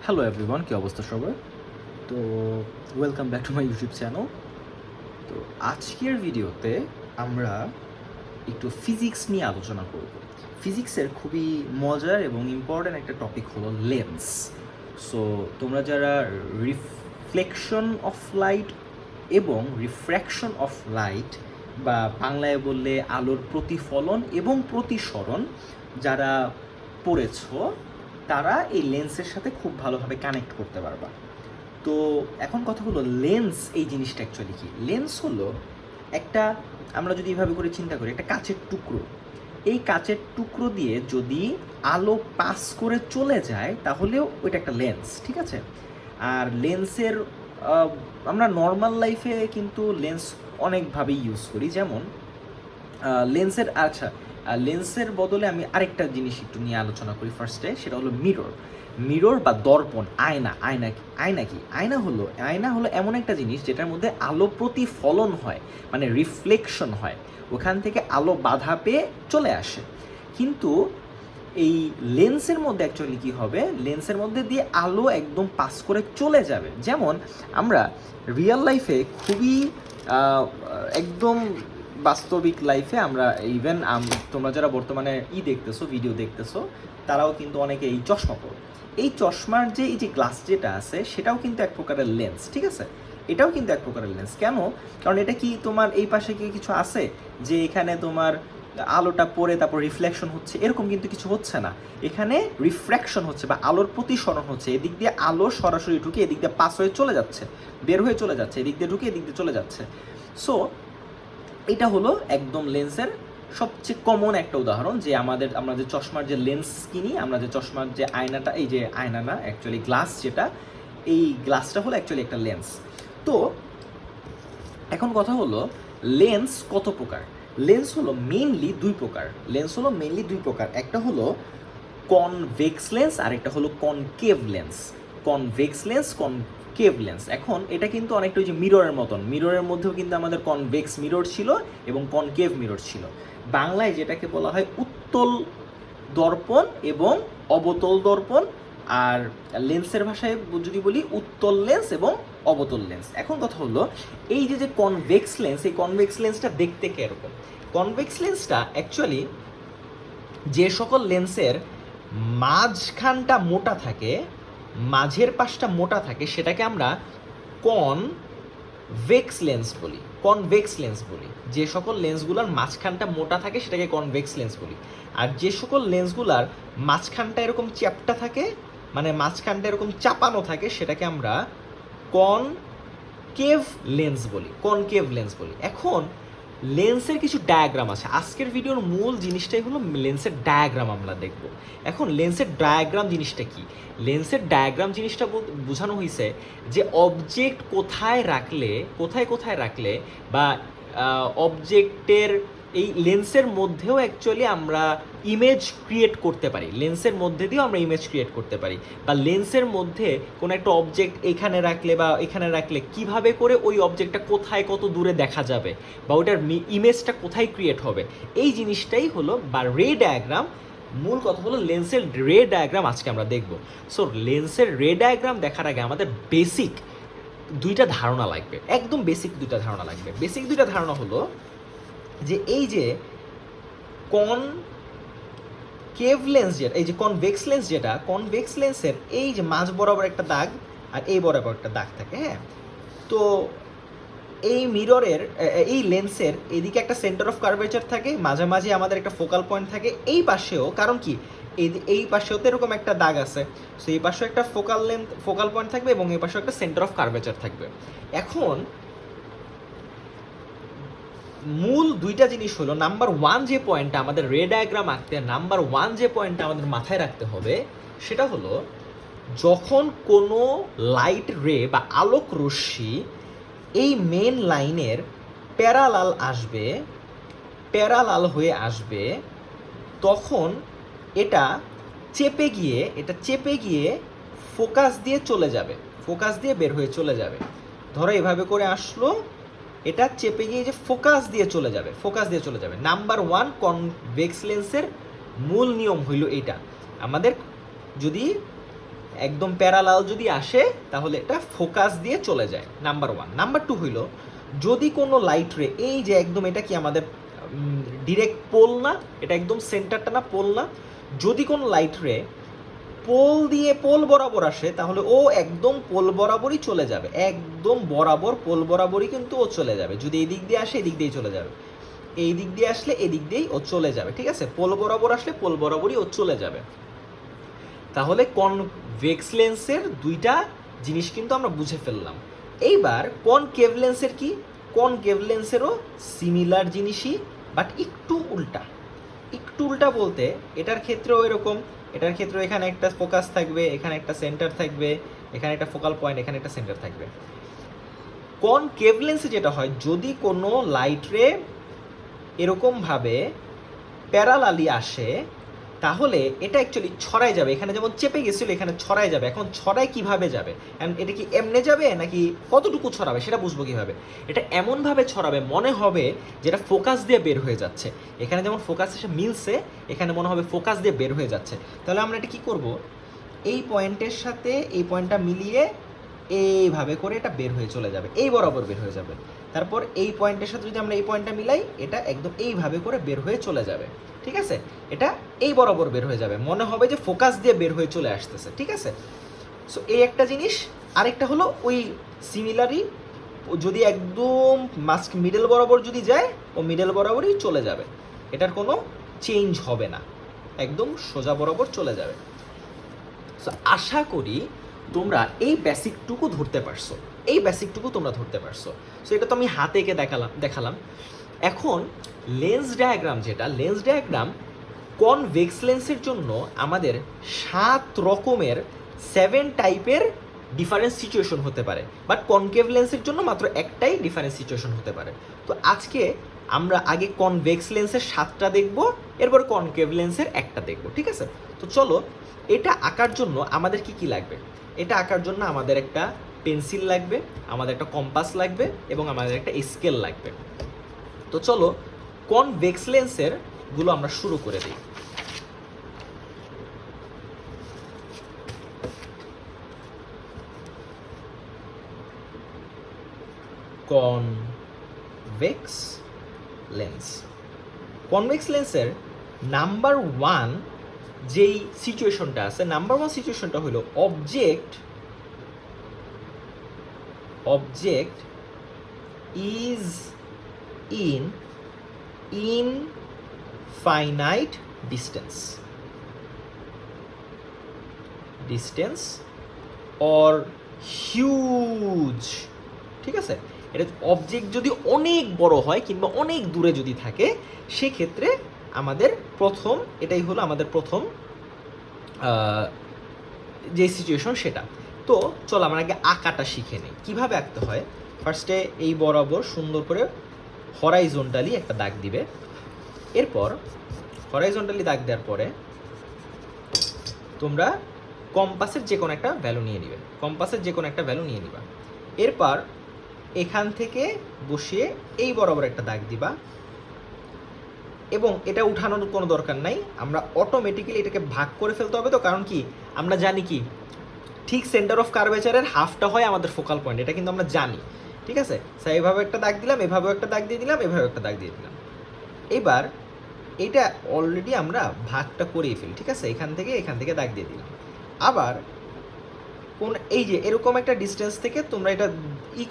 Hello everyone, কী অবস্থা সবার? তো welcome back to my YouTube channel. তো আজকের ভিডিওতে আমরা একটু ফিজিক্স নিয়ে আলোচনা করব। ফিজিক্সের খুবই মজার এবং ইম্পর্ট্যান্ট একটা টপিক হলো লেন্স। সো তোমরা যারা রিফ্লেকশন অফ লাইট এবং রিফ্র্যাকশন অফ লাইট বা বাংলায় বললে আলোর প্রতিফলন এবং প্রতিসরণ যারা পড়েছ, তারা এই লেন্সের সাথে খুব ভালোভাবে কানেক্ট করতে পারবা। তো এখন কথা হলো লেন্স এই জিনিসটা অ্যাকচুয়ালি কি? লেন্স হলো একটা, আমরা যদি এভাবে করে চিন্তা করি, একটা কাচের টুকরো। এই কাচের টুকরো দিয়ে যদি আলো পাস করে চলে যায় তাহলেও ওইটা একটা লেন্স, ঠিক আছে? আর লেন্সের আমরা নর্মাল লাইফে কিন্তু লেন্স অনেকভাবেই ইউজ করি। যেমন লেন্সের লেন্সের বদলে আমি আরেকটা জিনিস একটু নিয়ে আলোচনা করি ফার্স্টে, সেটা হলো মিরর বা দর্পণ। আয়না হলো এমন একটা জিনিস যেটার মধ্যে আলো প্রতিফলন হয়, মানে রিফ্লেকশন হয়, ওখান থেকে আলো বাধা পেয়ে চলে আসে। কিন্তু এই লেন্সের মধ্যে অ্যাকচুয়ালি কী হবে, লেন্সের মধ্যে দিয়ে আলো একদম পাস করে চলে যাবে। যেমন আমরা রিয়েল লাইফে খুবই একদম বাস্তবিক লাইফে আমরা ইভেন তোমরা যারা বর্তমানে দেখতেছো, ভিডিও দেখতেছো, তারাও কিন্তু অনেকে এই চশমা পড়ো। এই চশমার যে এই যে গ্লাস যেটা আছে সেটাও কিন্তু এক প্রকারের লেন্স, ঠিক আছে? এটাও কিন্তু এক প্রকারের লেন্স। কেন? কারণ এটা কি তোমার এই পাশে কি কিছু আছে যে এখানে তোমার আলোটা পড়ে তারপর রিফ্লেকশন হচ্ছে, এরকম কিন্তু কিছু হচ্ছে না। এখানে রিফ্র্যাকশন হচ্ছে বা আলোর প্রতিসরণ হচ্ছে। এদিক দিয়ে আলো সরাসরি ঢুকে এদিক দিয়ে পাস হয়ে চলে যাচ্ছে, বের হয়ে চলে যাচ্ছে, এদিক দিয়ে ঢুকে এদিক দিয়ে চলে যাচ্ছে। সো এটা হলো একদম লেন্সের সবচেয়ে কমন একটা উদাহরণ, যে আমরা যে চশমার যে লেন্স কিনি, আমরা যে চশমার যে আয়নাটা, এই যে আয়না না, অ্যাকচুয়ালি গ্লাস যেটা, এই গ্লাসটা হলো অ্যাকচুয়ালি একটা লেন্স। তো এখন কথা হলো লেন্স কত প্রকার? লেন্স হলো মেইনলি দুই প্রকার। একটা হলো কনভেক্স লেন্স আর একটা হলো কনকেভ লেন্স। কনকেভ লেন্স এখন এটা কিন্তু অনেকটা ওই যে মিররের মতন। মিররের মধ্যেও কিন্তু আমাদের কনভেক্স মিরর ছিল এবং কনকেভ মিরর ছিল। বাংলায় যেটাকে বলা হয় উত্তল দর্পণ এবং অবতল দর্পণ, আর লেন্সের ভাষায় যদি বলি উত্তল লেন্স এবং অবতল লেন্স। এখন কথা হলো এই যে কনভেক্স লেন্স, এই কনভেক্স লেন্সটা দেখতে কিরকম? কনভেক্স লেন্সটা অ্যাকচুয়ালি যে সকল লেন্সের মাঝখানটা মোটা থাকে, মাঝের পাশটা মোটা থাকে, সেটাকে আমরা কনভেক্স লেন্স বলি। যে সকল লেন্সগুলোর মাঝখানটা মোটা থাকে সেটাকে কনভেক্স লেন্স বলি। আর যে সকল লেন্সগুলার মাঝখানটা এরকম চ্যাপ্টা থাকে, মানে মাঝখানটা এরকম চাপানো থাকে, সেটাকে আমরা কনকেভ লেন্স বলি। এখন লেন্সের কিছু ডায়াগ্রাম আছে। আজকের ভিডিওর মূল জিনিসটাই হলো লেন্সের ডায়াগ্রাম আমরা দেখব। এখন লেন্সের ডায়াগ্রাম জিনিসটা কি? লেন্সের ডায়াগ্রাম জিনিসটা বোঝানো হয়েছে যে অবজেক্ট কোথায় রাখলে বা অবজেক্টের এই লেন্সের মধ্যেও অ্যাকচুয়ালি আমরা ইমেজ ক্রিয়েট করতে পারি, লেন্সের মধ্যে দিয়েও আমরা ইমেজ ক্রিয়েট করতে পারি। বা লেন্সের মধ্যে কোনো একটা অবজেক্ট এখানে রাখলে বা এখানে রাখলে কিভাবে করে ওই অবজেক্টটা কোথায় কত দূরে দেখা যাবে বা ওটার ইমেজটা কোথায় ক্রিয়েট হবে, এই জিনিসটাই হলো বা রে ডায়াগ্রাম। মূল কথা হলো লেন্সের রে ডায়াগ্রাম আজকে আমরা দেখব। সো লেন্সের রে ডায়াগ্রাম দেখার আগে আমাদের বেসিক দুইটা ধারণা লাগবে, একদম বেসিক দুইটা ধারণা লাগবে। বেসিক দুইটা ধারণা হলো যে এই যে কনকেভ লেন্স যেটা, এই যে কনভেক্স লেন্স যেটা, কনভেক্স লেন্সের এই যে মাঝ বরাবর একটা দাগ আর এই বরাবর একটা দাগ থাকে, হ্যাঁ? তো এই মিররের এই লেন্সের এদিকে একটা সেন্টার অফ কার্ভেচার থাকে, মাঝামাঝি আমাদের একটা ফোকাল পয়েন্ট থাকে, এই পাশেও, কারণ কি এই পাশেও তো এরকম একটা দাগ আছে, সো এই পাশেও একটা ফোকাল পয়েন্ট থাকবে এবং এই পাশেও একটা সেন্টার অফ কার্ভেচার থাকবে। এখন মূল দুইটা জিনিস হলো, নাম্বার ওয়ান যে পয়েন্টটা আমাদের রে ডায়াগ্রাম আঁকতে আমাদের মাথায় রাখতে হবে, সেটা হলো যখন কোনো লাইট রে বা আলোক রশ্মি এই মেন লাইনের প্যারালাল হয়ে আসবে, তখন এটা চেপে গিয়ে ফোকাস দিয়ে বের হয়ে চলে যাবে। ধরো এভাবে করে আসলো, এটা চেপে গিয়ে যে ফোকাস দিয়ে চলে যাবে। নাম্বার ওয়ান কনভেক্স লেন্সের মূল নিয়ম হইল এটা। আমাদের যদি একদম প্যারালাল যদি আসে তাহলে এটা ফোকাস দিয়ে চলে যায়, নাম্বার 1। নাম্বার 2 হইল যদি কোনো লাইট রে, এই যে একদম এটা কি আমাদের ডিরেক্ট পোল না, এটা একদম সেন্টারটা না, পোল না, যদি কোনো লাইট রে পোল দিয়ে পোল বরাবর আসে তাহলে ও একদম পোল বরাবরই চলে যাবে, একদম বরাবর পোল বরাবরই কিন্তু ও চলে যাবে। যদি এই দিক দিয়ে আসে এই দিক দিয়েই চলে যাবে, এই দিক দিয়ে আসলে এই দিক দিয়েই ও চলে যাবে, ঠিক আছে? পোল বরাবর আসলে পোল বরাবরই ও চলে যাবে। তাহলে কনভেক্স লেন্সের দুইটা জিনিস কিন্তু আমরা বুঝে ফেললাম। এইবার কনকেভ লেন্সের কি? কনকেভ লেন্সেরও সিমিলার জিনিসই, বাট একটু উল্টা। একটু উল্টা বলতে এটার ক্ষেত্রেও এরকম, এটার ক্ষেত্রেও এখানে একটা ফোকাস থাকবে, এখানে একটা সেন্টার থাকবে, এখানে একটা ফোকাল পয়েন্ট, এখানে একটা সেন্টার থাকবে। কনকেভ লেন্সে যেটা হয়, যদি কোনো লাইট রে এরকমভাবে প্যারালালি আসে তাহলে এটা অ্যাকচুয়ালি ছড়ায় যাবে, এখানে যেমন চেপে গেছিল এখানে ছড়ায় যাবে। এখন ছড়ায় কিভাবে যাবে? এটা কি এমনে যাবে নাকি কতটুকু ছড়াবে সেটা বুঝবো কিভাবে? এটা এমনভাবে ছড়াবে মনে হবে যেটা ফোকাস দিয়ে বের হয়ে যাচ্ছে। এখানে যেমন ফোকাস এসে মিলছে, এখানে মনে হবে ফোকাস দিয়ে বের হয়ে যাচ্ছে। তাহলে আমরা এটা কি করব? এই পয়েন্টের সাথে এই পয়েন্টটা মিলিয়ে এইভাবে করে এটা বের হয়ে চলে যাবে, এই বরাবর বের হয়ে যাবে। তারপর এই পয়েন্টের সাথে যদি আমরা এই পয়েন্টটা মিলাই, এটা একদম এইভাবে করে বের হয়ে চলে যাবে, ঠিক আছে? এটা এই বরাবর বের হয়ে যাবে, মনে হবে যে ফোকাস দিয়ে বের হয়ে চলে আসতেছে, ঠিক আছে? সো এই একটা জিনিস। আরেকটা হলো ওই সিমিলারই, যদি একদম মাস্ক মিডল বরাবর যদি যায় ও মিডল বরাবরই চলে যাবে, এটার কোনো চেঞ্জ হবে না, একদম সোজা বরাবর চলে যাবে। সো আশা করি তোমরা এই বেসিকটুকু ধরতে পারছো, এই বেসিকটুকু তোমরা ধরতে পারছো। সো এটা তো আমি হাতে এঁকে দেখালাম। এখন লেন্স ডায়াগ্রাম, যেটা লেন্স ডায়াগ্রাম কনভেক্স লেন্সের জন্য আমাদের 7 রকমের 7 টাইপের ডিফারেন্স সিচুয়েশন হতে পারে, বাট কনকেভ লেন্সের জন্য মাত্র একটাই ডিফারেন্স সিচুয়েশন হতে পারে। তো আজকে আমরা আগে কনভেক্স লেন্সের 7টা দেখব, এরপর কনকেভ লেন্সের একটা দেখব, ঠিক আছে? তো চলো, এটা আঁকার জন্য আমাদের কি কি লাগবে? এটা আঁকার জন্য আমাদের একটা পেন্সিল লাগবে, আমাদের একটা কম্পাস লাগবে এবং আমাদের একটা স্কেল লাগবে। তো চলো কনভেক্স লেন্সের গুলো আমরা শুরু করে দিই। কনভেক্স লেন্স, কনভেক্স লেন্সের নাম্বার 1 যেই সিচুয়েশনটা আছে, নাম্বার 1 সিচুয়েশনটা হলো object is in infinite distance or huge, ঠিক আছে? এটা অবজেক্ট যদি অনেক বড় হয় কিংবা অনেক দূরে যদি থাকে, সেক্ষেত্রে আমাদের প্রথম, এটাই হলো আমাদের প্রথম যে সিচুয়েশন সেটা। তো চলো আমরা আগে আঁকাটা শিখে নিই, কীভাবে আঁকতে হয়। ফার্স্টে এই বরাবর সুন্দর করে হরাইজন্টালি একটা দাগ দিবে, এরপর হরাইজন্টালি দাগ দেওয়ার পরে তোমরা কম্পাসের যে কোনো একটা ভ্যালু নিয়ে নিবে, নিবা। এরপর এখান থেকে বসিয়ে এই বরাবর একটা দাগ দিবা, এবং এটা উঠানোর কোনো দরকার নাই, আমরা অটোমেটিক্যালি এটাকে ভাগ করে ফেলতে হবে। তো কারণ কি, আমরা জানি কি ঠিক সেন্টার অফ কার্ভেচারের হাফটা হয় আমাদের ফোকাল পয়েন্ট, এটা কিন্তু আমরা জানি, ঠিক আছে? সো এইভাবে একটা দাগ দিলাম, এভাবেও একটা দাগ দিয়ে দিলাম, এভাবে একটা দাগ দিয়ে দিলাম। এবার এটা অলরেডি আমরা ভাগটা করেই ফেলি, ঠিক আছে? এখান থেকে দাগ দিয়ে দিলাম। আবার কোন এই যে এরকম একটা ডিস্টেন্স থেকে তোমরা এটা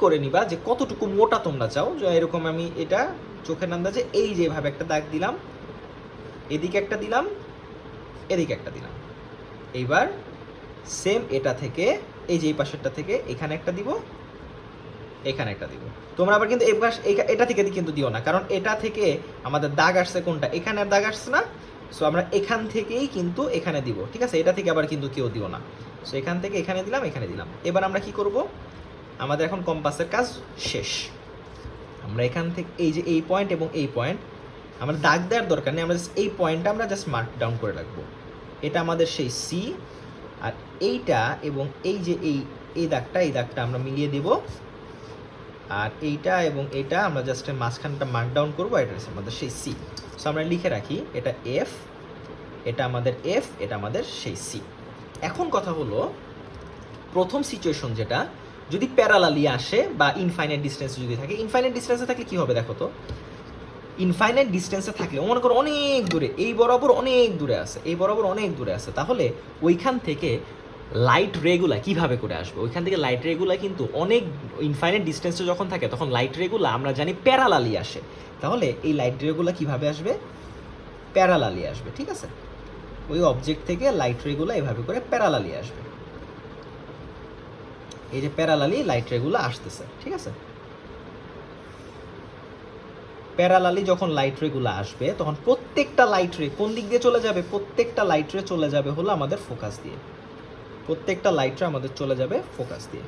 করে নিবা যে কতটুকু মোটা তোমরা চাও। যে এরকম আমি এটা চোখের আন্দাজে এই যে এভাবে একটা দাগ দিলাম, এদিকে একটা দিলাম, এদিকে একটা দিলাম। এইবার সেম এটা থেকে এই যে এই পাশেরটা থেকে এখানে একটা দিব, এখানে একটা দিব। তোমরা আবার কিন্তু এটা থেকে কিন্তু দিও না, কারণ এটা থেকে আমাদের দাগ আসছে কোনটা, এখানে আর দাগ আসছে না। সো আমরা এখান থেকেই কিন্তু এখানে দিব, ঠিক আছে? এটা থেকে আবার কিন্তু কেউ দিও না। সো এখান থেকে এখানে দিলাম, এখানে দিলাম। এবার আমরা কি করব, আমাদের এখন কম্পাসের কাজ শেষ। আমরা এখান থেকে এই যে এই পয়েন্ট এবং এই পয়েন্ট আমরা দাগ দেওয়ার দরকার নেই, আমরা এই পয়েন্টটা আমরা জাস্ট মার্ক ডাউন করে রাখবো। এটা আমাদের সেই সি, আর এইটা এবং এই যে এই দাগটা আমরা মিলিয়ে দেব, আর এইটা এবং এইটা আমরা জাস্ট মাঝখানটা মার্ক ডাউন করবো, এটা হচ্ছে আমাদের সেই সি। সো আমরা লিখে রাখি এটা এফ, এটা আমাদের এফ, এটা আমাদের সেই সি। এখন কথা হলো প্রথম সিচুয়েশন যেটা, যদি প্যারালালি আসে বা ইনফাইনাইট ডিস্টেন্সে যদি থাকে, ইনফাইনাইট ডিস্টেন্সে থাকলে কি হবে দেখো তো, ইনফাইনাইট ডিস্টেন্সে থাকলে মনে করো অনেক দূরে, এই বরাবর অনেক দূরে আছে, এই বরাবর অনেক দূরে আছে, তাহলে ওইখান থেকে লাইট রেগুলা কিভাবে করে আসবে? ওইখান থেকে লাইট রেগুলা কিন্তু অনেক ইনফাইনাইট ডিস্টেন্সে যখন থাকে তখন লাইট রেগুলা আমরা জানি প্যারালালি আসে, তাহলে এই লাইট রেগুলা কিভাবে আসবে? প্যারালালি আসবে, ঠিক আছে? ওই অবজেক্ট থেকে লাইট রেগুলা এভাবে করে প্যারালালি আসবে, এই যে প্যারালালি লাইট রেগুলা আসতেছে, ঠিক আছে? প্যারালালি যখন লাইট রেগুলো আসবে তখন প্রত্যেকটা লাইট রে কোন দিক দিয়ে চলে যাবে? প্রত্যেকটা লাইট রে চলে যাবে হলো আমাদের ফোকাস দিয়ে, প্রত্যেকটা লাইট রে আমাদের চলে যাবে ফোকাস দিয়ে।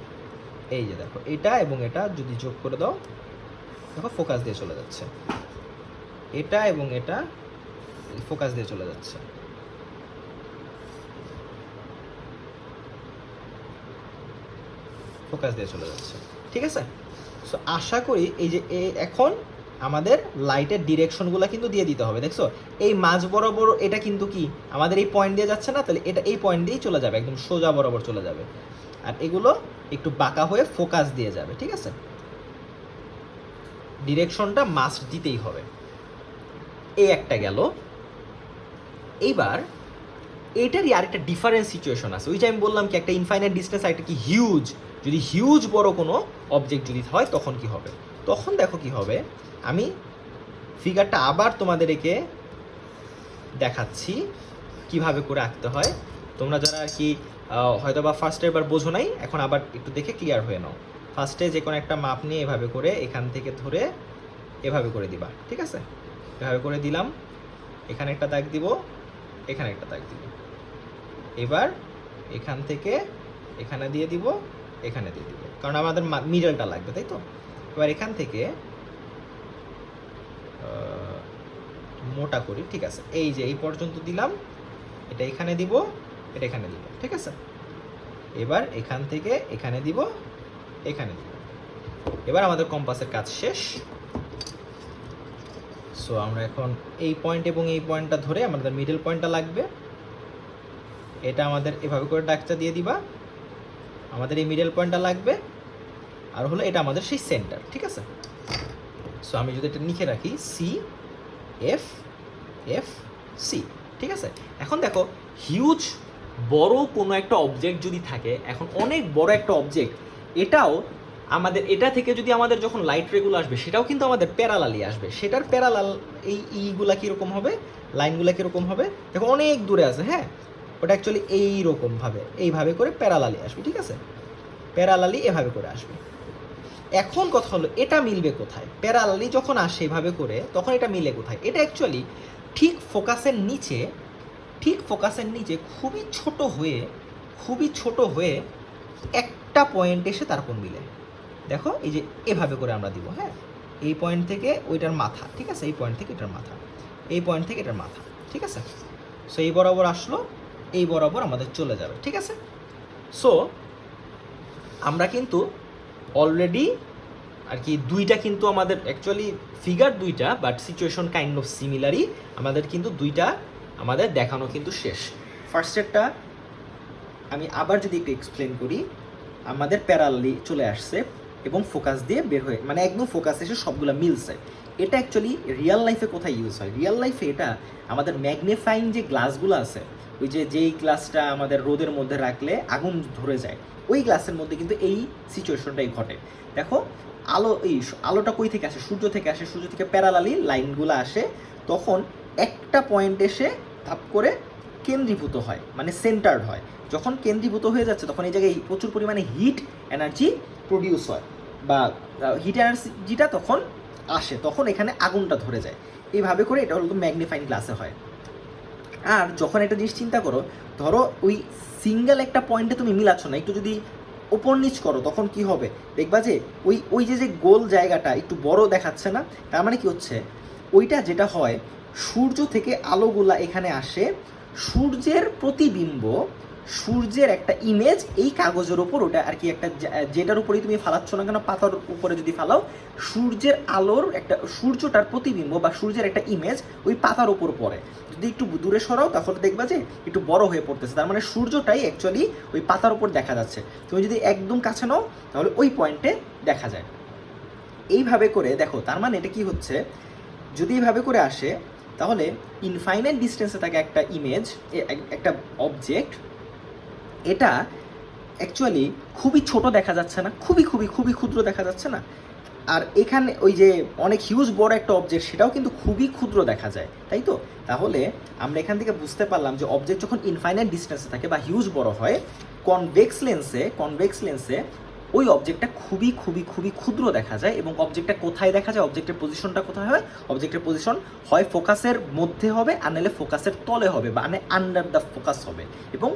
এই যে দেখো, এটা এবং এটা যদি যোগ করে দাও, দেখো ফোকাস দিয়ে চলে যাচ্ছে, এটা এবং এটা ফোকাস দিয়ে চলে যাচ্ছে। ফোকাস দিয়ে চলে যাচ্ছে, ঠিক আছে? সো আশা করি এই যে এখন আমাদের লাইটের ডিরেকশনগুলো কিন্তু দিয়ে দিতে হবে। দেখছো এই মাঝ বরাবর এটা কিন্তু কি আমাদের এই পয়েন্ট দিয়ে যাচ্ছে না, তাহলে এটা এই পয়েন্ট দিয়েই চলে যাবে, একদম সোজা বরাবর চলে যাবে, আর এগুলো একটু বাঁকা হয়ে ফোকাস দিয়ে যাবে, ঠিক আছে? ডিরেকশনটা মাস্ট দিতেই হবে। এই একটা গেল। এইবার এইটারই আরেকটা ডিফারেন্ট সিচুয়েশন আছে, ওই যে আমি বললাম কি একটা ইনফাইনাইট ডিস্টেন্স আর একটা কি হিউজ, যদি হিউজ বড় কোনো অবজেক্ট যদি হয় তখন কি হবে? তখন দেখো কি হবে, আমি ফিগারটা আবার তোমাদেরকে দেখাচ্ছি কিভাবে করে আঁকতে হয়। তোমরা যারা আর কি হয়তো বা ফার্স্টে এবার বোঝো নাই, এখন আবার একটু দেখে ক্লিয়ার হয়ে নাও। ফার্স্টে যে কোনো একটা মাপ নিয়ে এভাবে করে এখান থেকে ধরে এভাবে করে দিবা, ঠিক আছে? এভাবে করে দিলাম, এখানে একটা দাগ দিব, এখানে একটা দাগ দিব। এবার এখান থেকে এখানে দিয়ে দিব, এখানে দিয়ে দিব, কারণ আমাদের মিডলটা লাগবে, তাই তো? এবার এখান থেকে মোটা করি, ঠিক আছে? এই যে এই পর্যন্ত দিলাম, এটা এখানে দিব, এটা এখানে দিব, ঠিক আছে? এবার এখান থেকে এখানে দিব, এখানে দিব। এবার আমাদের কম্পাসের কাজ শেষ। সো আমরা এখন এই পয়েন্ট এবং এই পয়েন্টটা ধরে আমাদের মিডল পয়েন্টটা লাগবে, এটা আমাদের এভাবে করে ডাকটা দিয়ে দিবা, আমাদের এই মিডল পয়েন্টটা লাগবে, আর হলো এটা আমাদের সেই সেন্টার, ঠিক আছে? সো আমি যদি এটা লিখে রাখি সি এফ এফ সি, ঠিক আছে? এখন দেখো হিউজ বড় কোনো একটা অবজেক্ট যদি থাকে, এখন অনেক বড় একটা অবজেক্ট, এটাও আমাদের এটা থেকে যদি আমাদের যখন লাইট রেগুলো আসবে সেটাও কিন্তু আমাদের প্যারালালি আসবে, সেটার প্যারালাল এই ইগুলা কীরকম হবে, লাইনগুলো কীরকম হবে, দেখো অনেক দূরে আছে, হ্যাঁ? ওটা অ্যাকচুয়ালি এইরকমভাবে এইভাবে করে প্যারালালি আসবে, ঠিক আছে? প্যারালালি এভাবে করে আসবে। এখন কথা হলো এটা মিলবে কোথায়? প্যারালালি যখন আসে এভাবে করে তখন এটা মিলে কোথায়? এটা অ্যাকচুয়ালি ঠিক ফোকাসের নিচে, ঠিক ফোকাসের নিচে খুবই ছোট হয়ে একটা পয়েন্ট এসে তারপর মিলে। দেখো এই যে এভাবে করে আমরা দিব, হ্যাঁ? এই পয়েন্ট থেকে ওইটার মাথা, ঠিক আছে? এই পয়েন্ট থেকে এটার মাথা, এই পয়েন্ট থেকে এটার মাথা, ঠিক আছে? সো এই বরাবর আসলো, এই বরাবর আমাদের চলে যাবে, ঠিক আছে? সো আমরা কিন্তু অলরেডি আর কি দুইটা কিন্তু আমাদের অ্যাকচুয়ালি ফিগার দুইটা, বাট সিচুয়েশন কাইন্ড অফ সিমিলারই, আমাদের কিন্তু দুইটা আমাদের দেখানো কিন্তু শেষ। ফার্স্টেরটা আমি আবার যদি একটু এক্সপ্লেন করি, আমাদের প্যারালালি চলে আসছে এবং ফোকাস দিয়ে বের হয়ে মানে একদম ফোকাস এসে সবগুলো মিলছে। এটা অ্যাকচুয়ালি রিয়েল লাইফে কোথায় ইউজ হয়? রিয়েল লাইফে এটা আমাদের ম্যাগনিফাইং যে গ্লাসগুলো আছে, ওই যে যেই গ্লাসটা আমাদের রোদের মধ্যে রাখলে আগুন ধরে যায়, ওই গ্লাসের মধ্যে কিন্তু এই সিচুয়েশনটাই ঘটে। দেখো আলোটা কই থেকে আসে? সূর্য থেকে আসে, সূর্য থেকে প্যারালালি লাইনগুলো আসে, তখন একটা পয়েন্ট এসে ধাপ করে কেন্দ্রীভূত হয়, মানে সেন্টার্ড হয়। যখন কেন্দ্রীভূত হয়ে যাচ্ছে তখন এই জায়গায় প্রচুর পরিমাণে হিট এনার্জি প্রডিউস হয়, বা হিট এনার্জিটা তখন আসে, তখন এখানে আগুনটা ধরে যায়। এইভাবে করে এটা হলো ম্যাগনিফাইং গ্লাসে হয়। আর যখন একটা জিনিস চিন্তা করো, ধরো ওই সিঙ্গেল একটা পয়েন্টে তুমি মিলাচ্ছ না, একটু যদি ওপর নিচ করো তখন কি হবে? দেখবা যে ওই যে গোল জায়গাটা একটু বড় দেখাচ্ছে না? তার মানে কি হচ্ছে, ওইটা যেটা হয়, সূর্য থেকে আলোগুলা এখানে আসে, সূর্যের প্রতিবিম্ব সূর্যের একটা ইমেজ এই কাগজের ওপর, ওটা আর কি একটা যেটার উপরেই তুমি ফালাচ্ছ না কেন, পাতার উপরে যদি ফালাও, সূর্যের আলোর একটা, সূর্যটার প্রতিবিম্ব বা সূর্যের একটা ইমেজ ওই পাতার উপর পড়ে। যদি একটু দূরে সরাও তাহলে দেখবা যে একটু বড় হয়ে পড়তেছে, তার মানে সূর্যটাই অ্যাকচুয়ালি ওই পাতার উপর দেখা যাচ্ছে। তুমি যদি একদম কাছে নাও তাহলে ওই পয়েন্টে দেখা যায়। এইভাবে করে দেখো, তার মানে এটা কি হচ্ছে, যদি এইভাবে করে আসে তাহলে ইনফাইনাইট ডিস্টেন্সে থাকে একটা ইমেজ, একটা অবজেক্ট, এটা অ্যাকচুয়ালি খুবই ছোট দেখা যাচ্ছে না, খুবই খুবই খুবই ক্ষুদ্র দেখা যাচ্ছে না। আর এখানে ওই যে অনেক হিউজ বড় একটা অবজেক্ট, সেটাও কিন্তু খুবই ক্ষুদ্র দেখা যায়, তাই তো? তাহলে আমরা এখান থেকে বুঝতে পারলাম যে অবজেক্ট যখন ইনফাইনাইট ডিস্টেন্সে থাকে বা হিউজ বড় হয়, কনভেক্স লেন্সে ওই অবজেক্টটা খুবই খুবই খুবই ক্ষুদ্র দেখা যায়। এবং অবজেক্টটা কোথায় দেখা যায়, অবজেক্টের পজিশনটা কোথায় হয়, অবজেক্টের পজিশন হয় ফোকাসের মধ্যে হবে, আর নাহলে ফোকাসের তলে হবে, বা মানে আন্ডার দ্য ফোকাস হবে। এবং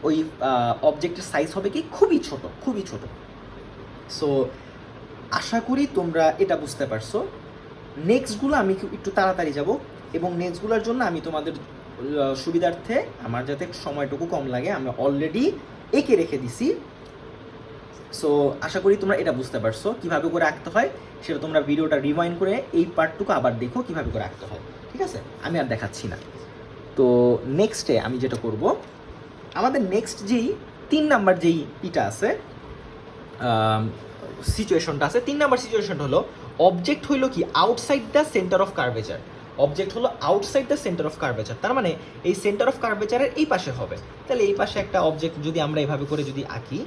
ওই অবজেক্টের সাইজ হবে কি খুবই ছোট, খুবই ছোট। সো আশা করি তোমরা এটা বুঝতে পারছো। নেক্সটগুলো আমি একটু তাড়াতাড়ি যাব, এবং নেক্সটগুলোর জন্য আমি তোমাদের সুবিধার্থে, আমার যাতে সময়টুকু কম লাগে, আমি অলরেডি এঁকে রেখে দিছি। সো আশা করি তোমরা এটা বুঝতে পারছো কীভাবে করে আঁকতে হয়। সেটা তোমরা ভিডিওটা রিওয়াইন্ড করে এই পার্টটুকু আবার দেখো কীভাবে করে আঁকতে হয়, ঠিক আছে? আমি আর দেখাচ্ছি না। তো নেক্সটে আমি যেটা করব, আমাদের নেক্সট যেই 3 নাম্বার যেই ইটা আছে, সিচুয়েশনটা আছে, 3 নাম্বার সিচুয়েশনটা হলো অবজেক্ট হইলো কি outside the centre of curvature. Object হলো outside the centre of curvature, তার মানে এই সেন্টার অফ কার্ভেচারের এই পাশে হবে। তাহলে এই পাশে একটা অবজেক্ট যদি আমরা এভাবে করে যদি আঁকি,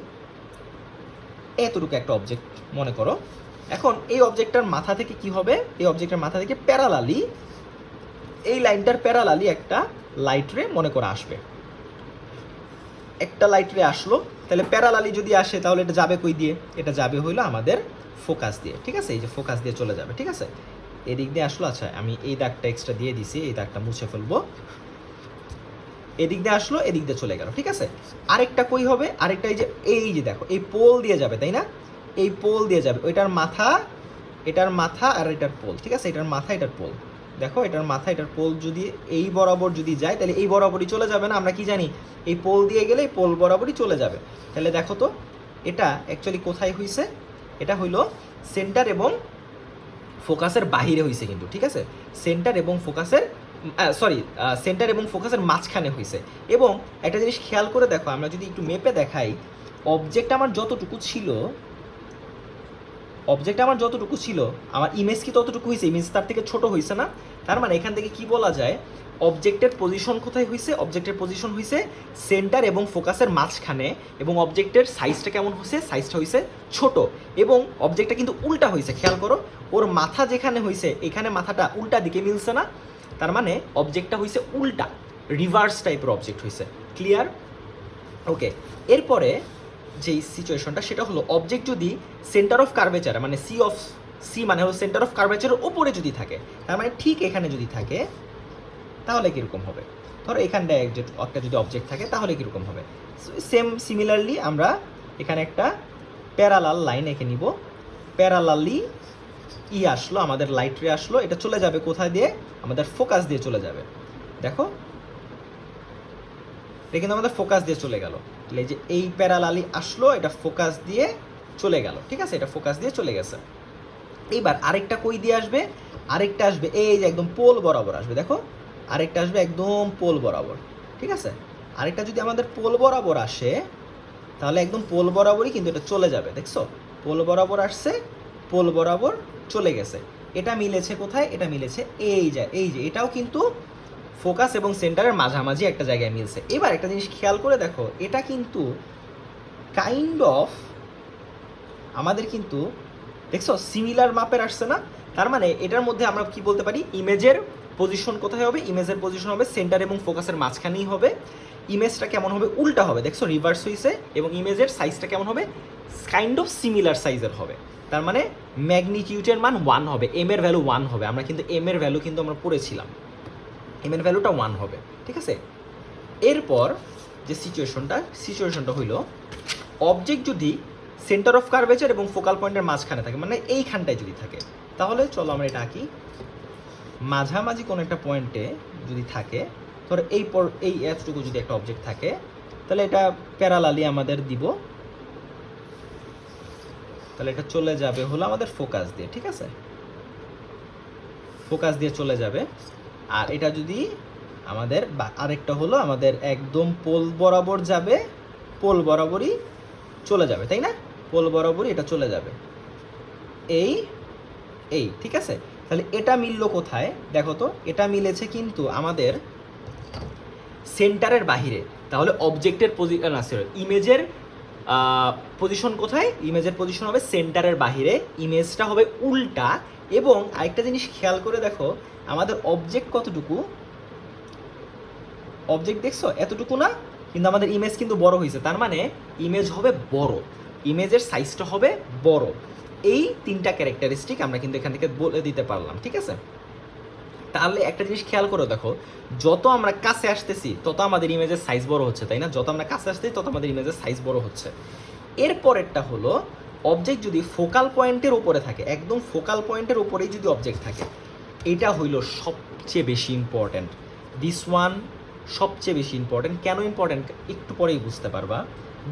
এতটুকু একটা অবজেক্ট মনে করো। এখন এই অবজেক্টটার মাথা থেকে কি হবে, এই অবজেক্টের মাথা থেকে প্যারালালি, এই লাইনটার প্যারালালি একটা লাইট রে মনে করে আসবে, একটা লাইট রে আসলো। তাহলে প্যারালালি যদি আসে তাহলে এটা যাবে কই দিয়ে, এটা যাবে হইলো আমাদের ফোকাস দিয়ে, ঠিক আছে? এই যে ফোকাস দিয়ে চলে যাবে, ঠিক আছে? এদিক দিয়ে আসলো। আচ্ছা, আমি এই দাগটা এক্সট্রা দিয়ে দিছি, এই দাগটা মুছে ফেলবো। এদিক দিয়ে আসলো, এদিক দিয়ে চলে গেল, ঠিক আছে? আরেকটা কই হবে, আরেকটা এই যে দেখো, এই পোল দিয়ে যাবে, তাই না? এই পোল দিয়ে যাবে, ওইটার মাথা, এটার মাথা আর এটার পোল, ঠিক আছে? এটার মাথা, এটার পোল, দেখো এটার মাথা এটার পোল যদি এই বরাবর যদি যায় তাহলে এই বরাবরই চলে যাবে না? আমরা কি জানি, এই পোল দিয়ে গেলে এই পোল বরাবরই চলে যাবে। তাহলে দেখো তো এটা অ্যাকচুয়ালি কোথায় হইছে, এটা হইলো সেন্টার এবং ফোকাসের বাহিরে হইছে কিন্তু, ঠিক আছে? সেন্টার এবং ফোকাসের সেন্টার এবং ফোকাসের মাঝখানে হইছে। এবং একটা জিনিস খেয়াল করে দেখো, আমরা যদি একটু মেপে দেখাই, অবজেক্ট আমার যতটুকু ছিল, আমার ইমেজ কি ততটুকু হয়েছে? ইমেজ তার থেকে ছোট হয়েছে না? তার মানে এখান থেকে কি বলা যায়, অবজেক্টের পজিশন কোথায় হয়েছে, অবজেক্টের পজিশন হয়েছে সেন্টার এবং ফোকাসের মাঝখানে। এবং অবজেক্টের সাইজটা কেমন হয়েছে, সাইজটা হয়েছে ছোট। এবং অবজেক্টটা কিন্তু উল্টা হয়েছে, খেয়াল করো, ওর মাথা যেখানে হয়েছে এখানে মাথাটা উল্টা দিকে মিলছে না? তার মানে অবজেক্টটা হয়েছে উল্টা, রিভার্স টাইপের অবজেক্ট হয়েছে। ক্লিয়ার? ওকে। এরপরে যেই সিচুয়েশনটা সেটা হলো অবজেক্ট যদি সেন্টার অফ কার্ভেচার, মানে সি মানে হলো সেন্টার অফ কার্ভেচারের উপরে যদি থাকে, তার মানে ঠিক এখানে যদি থাকে তাহলে কীরকম হবে? ধরো এখানটায় একটা যদি অবজেক্ট থাকে তাহলে কীরকম হবে? সিমিলারলি আমরা এখানে একটা প্যারালাল লাইন এঁকে নিব। প্যারালালি আসলো, আমাদের লাইট রে আসলো, এটা চলে যাবে কোথায় দিয়ে, আমাদের ফোকাস দিয়ে চলে যাবে। দেখো এটা কিন্তু আমাদের ফোকাস দিয়ে চলে গেল। এই যে এই প্যারালালি আসলো, এটা ফোকাস দিয়ে চলে গেল, ঠিক আছে? এটা ফোকাস দিয়ে চলে গেছে। এইবার আরেকটা কই দিয়ে আসবে, আরেকটা আসবে এই যে একদম পোল বরাবর আসবে, দেখো আরেকটা আসবে একদম পোল বরাবর, ঠিক আছে? আরেকটা যদি আমাদের পোল বরাবর আসে তাহলে একদম পোল বরাবরই কিন্তু এটা চলে যাবে, দেখছো? পোল বরাবর আসছে, পোল বরাবর চলে গেছে। এটা মিলেছে কোথায়, এটা মিলেছে এই যে এটাও কিন্তু ফোকাস এবং সেন্টারের মাঝামাঝি একটা জায়গায় মিলছে। এবার একটা জিনিস খেয়াল করে দেখো, এটা কিন্তু কাইন্ড অফ আমাদের কিন্তু দেখছো সিমিলার মাপের আসছে না? তার মানে এটার মধ্যে আমরা কি বলতে পারি, ইমেজের পজিশন কোথায় হবে, ইমেজের পজিশন হবে সেন্টার এবং ফোকাসের মাঝখানেই হবে। ইমেজটা কেমন হবে, উল্টা হবে, দেখছো রিভার্স হয়েছে। এবং ইমেজের সাইজটা কেমন হবে, কাইন্ড অফ সিমিলার সাইজের হবে। তার মানে ম্যাগনিটিউডের মান 1 হবে, এম এর ভ্যালু 1 হবে। আমরা কিন্তু এম এর ভ্যালু কিন্তু আমরা পড়েছিলাম, এম এর ভ্যালুটা 1 হবে, ঠিক আছে? এরপর যে সিচুয়েশনটা হইল অবজেক্ট যদি সেন্টার অফ কার্ভেচার এবং ফোকাল পয়েন্টের মাঝখানে থাকে, মানে এইখানটায় যদি থাকে, তাহলে চলো আমরা এটা আঁকি। মাঝামাঝি কোনো একটা পয়েন্টে যদি থাকে, ধরো এই এতটুকু যদি একটা অবজেক্ট থাকে, তাহলে এটা প্যারালালি আমাদের দিব, তাহলে এটা চলে যাবে হলো আমাদের ফোকাস দিয়ে, ঠিক আছে, ফোকাস দিয়ে চলে যাবে। আর এটা যদি আমাদের আরেকটা হলো আমাদের একদম পোল বরাবর যাবে, পোল বরাবরই চলে যাবে, তাই না, পোল বরাবরই এটা চলে যাবে, এই এই ঠিক আছে। তাহলে এটা মিললো কোথায় দেখো তো, এটা মিলেছে কিন্তু আমাদের সেন্টারের বাহিরে। তাহলে অবজেক্টের পজিশন আছে, ইমেজের পজিশন কোথায়, ইমেজের পজিশন হবে সেন্টারের বাহিরে, ইমেজটা হবে উল্টা। এবং আরেকটা জিনিস খেয়াল করে দেখো, আমাদের অবজেক্ট কতটুকু, অবজেক্ট দেখছো এতটুকু না, কিন্তু আমাদের ইমেজ কিন্তু বড় হয়েছে, তার মানে ইমেজ হবে বড়, ইমেজের সাইজটা হবে বড়। এই তিনটা ক্যারেক্টারিস্টিক আমরা কিন্তু এখান থেকে বলে দিতে পারলাম, ঠিক আছে। তাহলে একটা জিনিস খেয়াল করে দেখো, যত আমরা কাছে আসতেছি তত আমাদের ইমেজের সাইজ বড় হচ্ছে, তাই না, যত আমরা কাছে আসতেছি তত আমাদের ইমেজের সাইজ বড় হচ্ছে। এরপরেরটা হলো অবজেক্ট যদি ফোকাল পয়েন্টের উপরে থাকে, একদম ফোকাল পয়েন্টের উপরেই যদি অবজেক্ট থাকে, এটা হইল সবচেয়ে বেশি ইম্পর্ট্যান্ট, দিস ওয়ান সবচেয়ে বেশি ইম্পর্ট্যান্ট। কেন ইম্পর্ট্যান্ট একটু পরেই বুঝতে পারবা।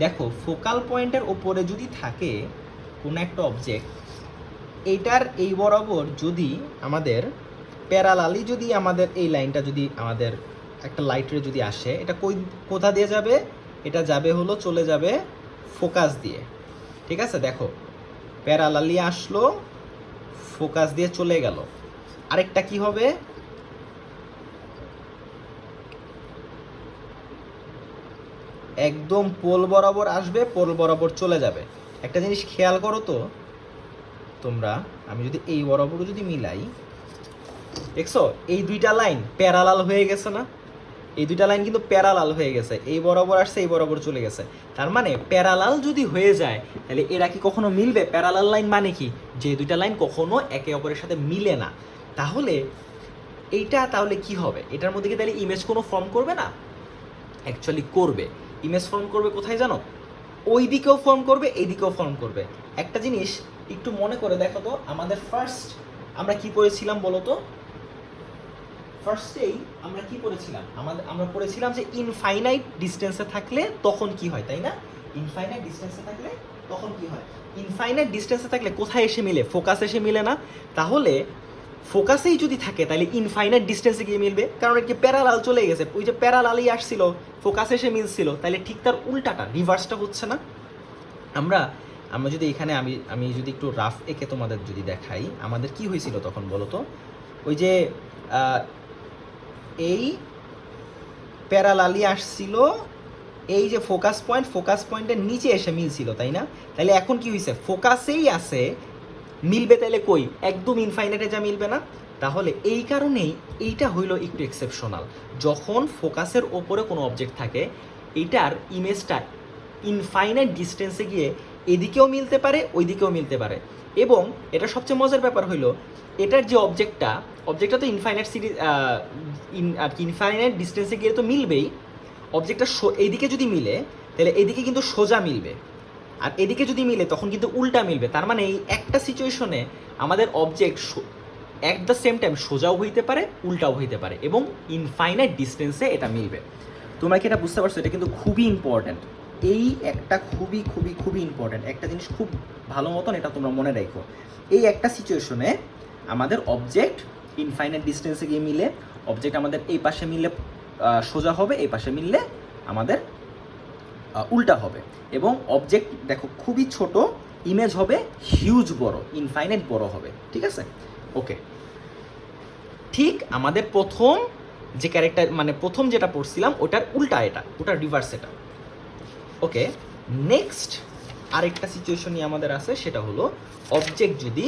দেখো ফোকাল পয়েন্টের ওপরে যদি থাকে কোনো একটা অবজেক্ট, এইটার এই বরাবর যদি আমাদের প্যারালালি যদি আমাদের এই লাইনটা যদি আমাদের একটা লাইটরে যদি আসে, এটা কোথা দিয়ে যাবে, এটা যাবে হলো চলে যাবে ফোকাস দিয়ে, ঠিক আছে। দেখো প্যারালালি আসলো, ফোকাস দিয়ে চলে গেল। আরেকটা কি হবে, একদম পোল বরাবর আসবে, পোল বরাবর চলে যাবে। একটা জিনিস খেয়াল করো তো তোমরা, আমি যদি এই বরাবর যদি মিলাই, দেখছো এই দুইটা লাইন প্যারালাল হয়ে গেছে না, এই দুইটা লাইন কিন্তু প্যারালাল হয়ে গেছে, এই বরাবর আসছে এই বরাবর চলে গেছে। তার মানে প্যারালাল যদি হয়ে যায় তাহলে এরা কি কখনো মিলবে, প্যারালাল লাইন মানে কি, যে দুইটা লাইন কখনো একে অপরের সাথে মিলে না। তাহলে এইটা তাহলে কি হবে, এটার মধ্যে কি তাহলে ইমেজ কোনো ফর্ম করবে না, অ্যাকচুয়ালি করবে। ইমেজ ফর্ম করবে কোথায় জানো, ওই দিকেও ফর্ম করবে, এই দিকেও ফর্ম করবে। একটা জিনিস একটু মনে করে দেখো তো, আমাদের ফার্স্ট আমরা কি পড়েছিলাম বলো তো, ফার্স্টেই আমরা কি পড়েছিলাম, আমরা পড়েছিলাম যে ইনফাইনাইট ডিস্টেন্সে থাকলে তখন কি হয়, তাই না, ইনফাইনাইট ডিস্টেন্সে থাকলে তখন কি হয়, ইনফাইনাইট ডিস্টেন্সে থাকলে কোথায় এসে মিলে, ফোকাস এসে মিলে না। তাহলে ফোকাসেই যদি থাকে তাহলে ইনফাইনাইট ডিস্টেন্সে গিয়ে মিলবে, কারণ এটা প্যারালাল চলে গেছে, ওই যে প্যারালালই আসছিল ফোকাস এসে মিলছিল, তাহলে ঠিক তার উল্টাটা রিভার্সটা হচ্ছে না। আমরা আমরা যদি এখানে আমি যদি একটু রাফ এঁকে তোমাদের যদি দেখাই, আমাদের কি হয়েছিল তখন বলো তো, ওই যে এই প্যারালালি আসছিল, এই যে ফোকাস পয়েন্টের নিচে এসে মিলছিল, তাই না। তাহলে এখন কি হয়েছে, ফোকাসেই আছে, মিলবে তাহলে কই, একদম ইনফাইনাইটে যা মিলবে না। তাহলে এই কারণেই এইটা হইল একটু এক্সেপশনাল, যখন ফোকাসের ওপরে কোনো অবজেক্ট থাকে এইটার ইমেজটা ইনফাইনাইট ডিস্টেন্সে গিয়ে এদিকেও মিলতে পারে ওইদিকেও মিলতে পারে। এবং এটা সবচেয়ে মজার ব্যাপার হইলো, এটার যে অবজেক্টটা তো ইনফাইনাইট সিরিজ আর কি ইনফাইনাইট ডিস্টেন্সে গিয়ে তো মিলবেই, অবজেক্টটা এইদিকে যদি মিলে তাহলে এদিকে কিন্তু সোজা মিলবে, আর এদিকে যদি মিলে তখন কিন্তু উল্টা মিলবে। তার মানে এই একটা সিচুয়েশনে আমাদের object at the same time সোজাও হইতে পারে উল্টাও হইতে পারে এবং ইনফাইনাইট ডিস্টেন্সে এটা মিলবে। তোমরা কি এটা বুঝতে পারছো, এটা কিন্তু খুবই ইম্পর্ট্যান্ট, এই একটা খুবই খুবই খুবই ইম্পর্ট্যান্ট একটা জিনিস, খুব ভালো মতন এটা তোমরা মনে রাখো। এই একটা সিচুয়েশনে আমাদের অবজেক্ট ইনফাইনাইট ডিস্টেন্সে গিয়ে মিলে, অবজেক্ট আমাদের এই পাশে মিললে সোজা হবে, এই পাশে মিললে আমাদের উল্টা হবে। এবং অবজেক্ট দেখো খুবই ছোট, ইমেজ হবে হিউজ বড়, ইনফাইনাইট বড় হবে, ঠিক আছে। ওকে, ঠিক আমাদের প্রথম যে ক্যারেক্টার মানে প্রথম যেটা পড়ছিলাম ওটার উল্টা এটা, ওটার রিভার্স এটা। ওকে, নেক্সট আরেকটা সিচুয়েশন নিয়ে আমাদের আছে, সেটা হলো অবজেক্ট যদি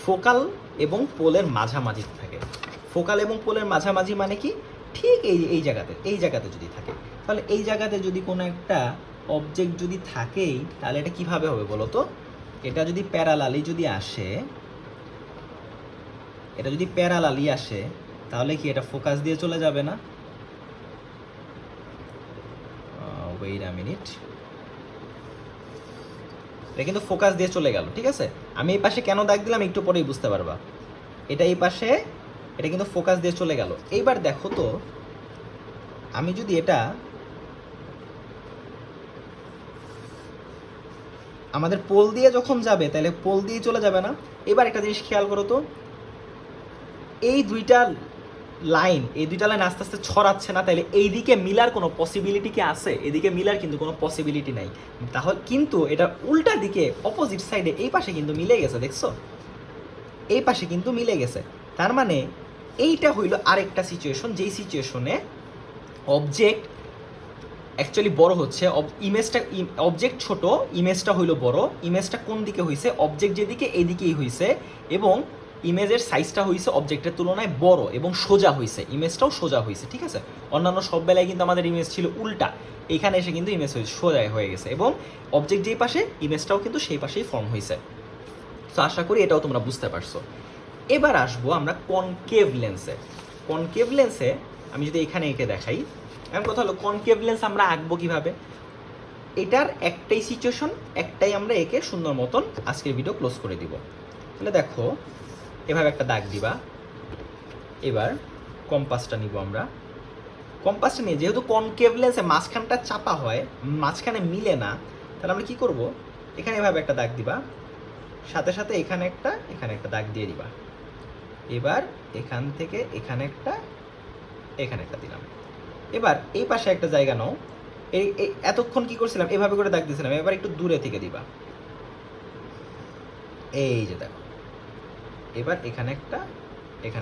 ফোকাল এবং পোলের মাঝামাঝি থাকে। ফোকাল এবং পোলের মাঝামাঝি মানে কি, ঠিক এই জায়গাতে যদি থাকে, তাহলে এই জায়গাতে যদি কোনো একটা অবজেক্ট যদি থাকেই, তাহলে এটা কিভাবে হবে বলো তো, এটা যদি প্যারালালি যদি আসে, এটা যদি প্যারালালি আসে তাহলে কি এটা ফোকাস দিয়ে চলে যাবে না, ওয়েট আ মিনিট, এটা কিন্তু ফোকাস দিয়ে চলে গেল, ঠিক আছে। আমি এই পাশে কেন দাগ দিলাম একটু পরেই বুঝতে পারবা, এটা এই পাশে, এটা কিন্তু ফোকাস দিয়ে চলে গেল। এইবার দেখো তো, আমি যদি এটা আমাদের পোল দিয়ে যখন যাবে তাহলে পোল দিয়ে চলে যাবে না। এবার একটা জিনিস খেয়াল করো তো, এই দুইটা লাইন আস্তে আস্তে ছড়াচ্ছে না, তাহলে এইদিকে মিলার কোনো পসিবিলিটি কি আছে? এদিকে মিলার কিন্তু কোনো পসিবিলিটি নাই। তাহলে কিন্তু এটা উল্টা দিকে অপোজিট সাইডে এই পাশে কিন্তু মিলে গেছে, দেখছো? এই পাশে কিন্তু মিলে গেছে। তার মানে এইটা হইল আরেকটা সিচুয়েশন, যেই সিচুয়েশনে অবজেক্ট অ্যাকচুয়ালি বড় হচ্ছে, ইমেজটা অবজেক্ট ছোট, ইমেজটা হইল বড়। ইমেজটা কোন দিকে হইছে? অবজেক্ট যেদিকে এইদিকেই হইছে, এবং ইমেজের সাইজটা হইছে অবজেক্টের তুলনায় বড় এবং সোজা হইছে, ইমেজটাও সোজা হইছে, ঠিক আছে? অন্যান্য সব বেলায় কিন্তু আমাদের ইমেজ ছিল উল্টা, এইখানে এসে কিন্তু ইমেজ সোজা হয়ে গেছে, এবং অবজেক্ট যেই পাশে ইমেজটাও কিন্তু সেই পাশেই ফর্ম হয়েছে। তো আশা করি এটাও তোমরা বুঝতে পারছো। এবার আসবো আমরা কনকেভ লেন্সে। কনকেভ লেন্সে আমি যদি এখানে এঁকে দেখাই, এখন কথা হলো কনকেভ লেন্স আমরা আঁকবো কিভাবে? এটার একটাই সিচুয়েশন, একটাই আমরা এঁকে সুন্দর মতন আজকের ভিডিও ক্লোজ করে দিব। তাহলে দেখো, এভাবে একটা দাগ দিবা। এবার কম্পাসটা নিব আমরা। কম্পাসটা নিয়ে, যেহেতু কনকেভ লেন্সে মাঝখানটা চাপা হয়, মাঝখানে মিলে না, তাহলে আমরা কি করব? এখানে এভাবে একটা দাগ দিবা, সাথে সাথে এখানে একটা দাগ দিয়ে দিবা। এবার এখান থেকে এখানে একটা দিলাম। এবার এই পাশে একটা জায়গা নাও। এই এতক্ষণ কি করছিলাম? এভাবে করে দাগ দিয়েছিলাম। এবার একটু দূরে থেকে দিবা। এই যে দেখো, এবার এখানে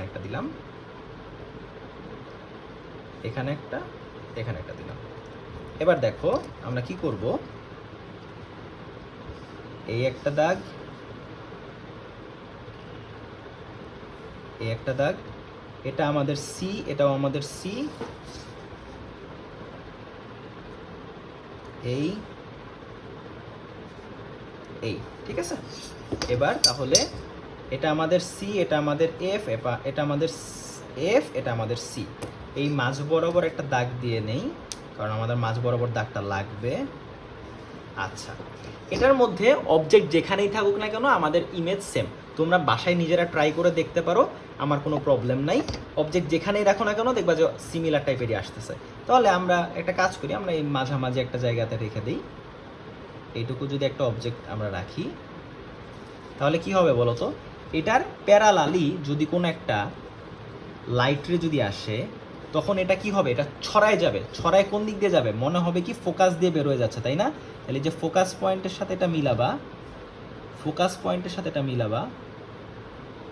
একটা দিলাম, এখানে একটা দিলাম। এবার দেখো আমরা কি করব, এই একটা দাগ, এই একটা দাগ, এটা আমাদের সি, এটাও আমাদের সি, এই ঠিক আছে? এবার তাহলে এটা আমাদের সি, এটা আমাদের এফ, এটা আমাদের এফ, এটা আমাদের সি। এই মাঝ বরাবর একটা দাগ দিয়ে নেই, কারণ আমাদের মাঝ বরাবর দাগটা লাগবে। আচ্ছা, এটার মধ্যে অবজেক্ট যেখানেই থাকুক না কেন আমাদের ইমেজ সেম। তোমরা বাসায় নিজেরা ট্রাই করে দেখতে পারো, আমার কোনো প্রবলেম নাই। অবজেক্ট যেখানেই রাখো না কেন দেখবা যে সিমিলার টাইপেরই আসতেছে। তাহলে আমরা একটা কাজ করি, আমরা এই মাঝামাঝি একটা জায়গাতে রেখে দিই। এইটুকু যদি একটা অবজেক্ট আমরা রাখি, তাহলে কি হবে বলো তো? এটার প্যারালালি যদি কোনো একটা লাইট রে যদি আসে, তখন এটা কি হবে? এটা ছড়ায় যাবে। ছড়ায় কোন দিক দিয়ে যাবে? মনে হবে কি ফোকাস দিয়ে বের হয়ে যাচ্ছে, তাই না? তাহলে যে ফোকাস পয়েন্টের সাথে এটা মিলাবা, ফোকাস পয়েন্টের সাথে এটা মিলাবা,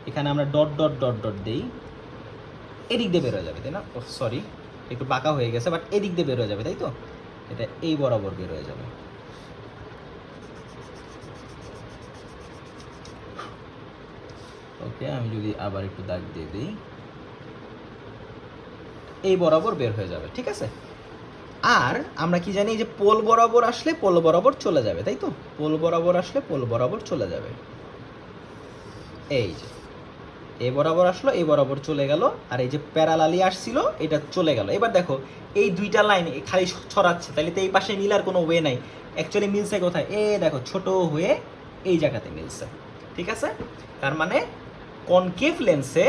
এখানে আমরা ডট ডট ডট ডট দেই, এদিক দিয়ে বের হয়ে যাবে, তাই না? ও সরি, একটু বাঁকা হয়ে গেছে, বাট এদিক দিয়ে বের হয়ে যাবে, তাই তো? এটা এই বরাবর বের হয়ে যাবে। ওকে, আমি যদি আবার একটু দাগ দিয়ে দিই, এই বরাবর বের হয়ে যাবে, ঠিক আছে? আর আমরা কি জানি যে পোল বরাবর আসলে পোল বরাবর চলে যাবে, তাই তো? পোল বরাবর আসলে পোল বরাবর চলে যাবে। এই যে এ বরাবর আসলো, এই বরাবর চলে গেল, আর এই যে প্যারালালি আসছিল এটা চলে গেল। এবার দেখো এই দুইটা লাইন খালি ছড়াচ্ছে, তাহলে তো এই পাশে মিলার কোনো ওয়ে নাই। অ্যাকচুয়ালি মিলছে কোথায়? দেখো ছোট হয়ে এই জায়গাতে মিলছে, ঠিক আছে? তার মানে কনকেভ লেন্সে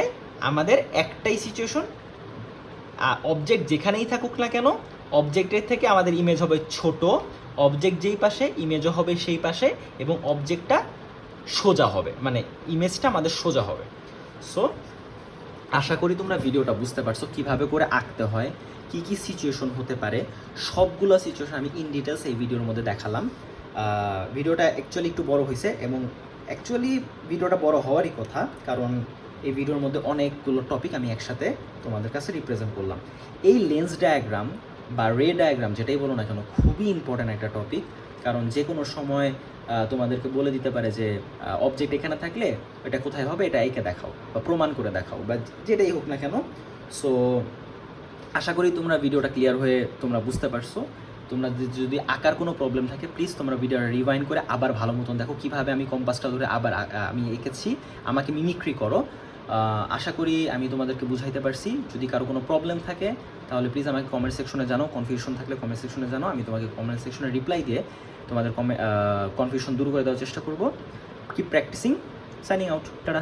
আমাদের একটাই সিচুয়েশন, অবজেক্ট যেখানেই থাকুক না কেন অবজেক্টের থেকে আমাদের ইমেজ হবে ছোট, অবজেক্ট যেই পাশে ইমেজও হবে সেই পাশে, এবং অবজেক্টটা সোজা হবে, মানে ইমেজটা আমাদের সোজা হবে। সো আশা করি তোমরা ভিডিওটা বুঝতে পারছো কিভাবে করে আঁকতে হয়, কি কি সিচুয়েশন হতে পারে। সবগুলো সিচুয়েশন আমি ইন ডিটেলস এই ভিডিওর মধ্যে দেখালাম। ভিডিওটা অ্যাকচুয়ালি একটু বড় হয়েছে, এবং অ্যাকচুয়ালি ভিডিওটা বড় হওয়ারই কথা, কারণ এই ভিডিওর মধ্যে অনেকগুলো টপিক আমি একসাথে তোমাদের কাছে রিপ্রেজেন্ট করলাম। এই লেন্স ডায়াগ্রাম বা রে ডায়াগ্রাম যেটাই বলো না কেন, খুবই ইম্পর্ট্যান্ট একটা টপিক, কারণ যে কোনো সময় তোমাদেরকে বলে দিতে পারে যে অবজেক্ট এখানে থাকলে এটা কোথায় হবে, এটা এঁকে দেখাও বা প্রমাণ করে দেখাও, বা যেটাই হোক না কেন। সো আশা করি তোমরা ভিডিওটা ক্লিয়ার হয়ে তোমরা বুঝতে পারছো। তোমরা যদি আঁকার কোনো প্রবলেম থাকে প্লিজ তোমরা ভিডিওটা রিওয়াইন্ড করে আবার ভালো মতন দেখো কীভাবে আমি কম্পাসটা ধরে আবার আমি এঁকেছি, আমাকে মিমিক্রি করো। আশা করি আমি তোমাদেরকে বুঝাইতে পারছি। যদি কারো কোনো প্রবলেম থাকে তাহলে প্লিজ আমাকে কমেন্ট সেকশনে জানাও, কনফিউশন থাকলে কমেন্ট সেকশনে জানাও, আমি তোমাকে কমেন্ট সেকশনে রিপ্লাই দিয়ে তোমাদের কনফিউশন দূর করে দেওয়ার চেষ্টা করবো। Keep practicing. Signing out, tata.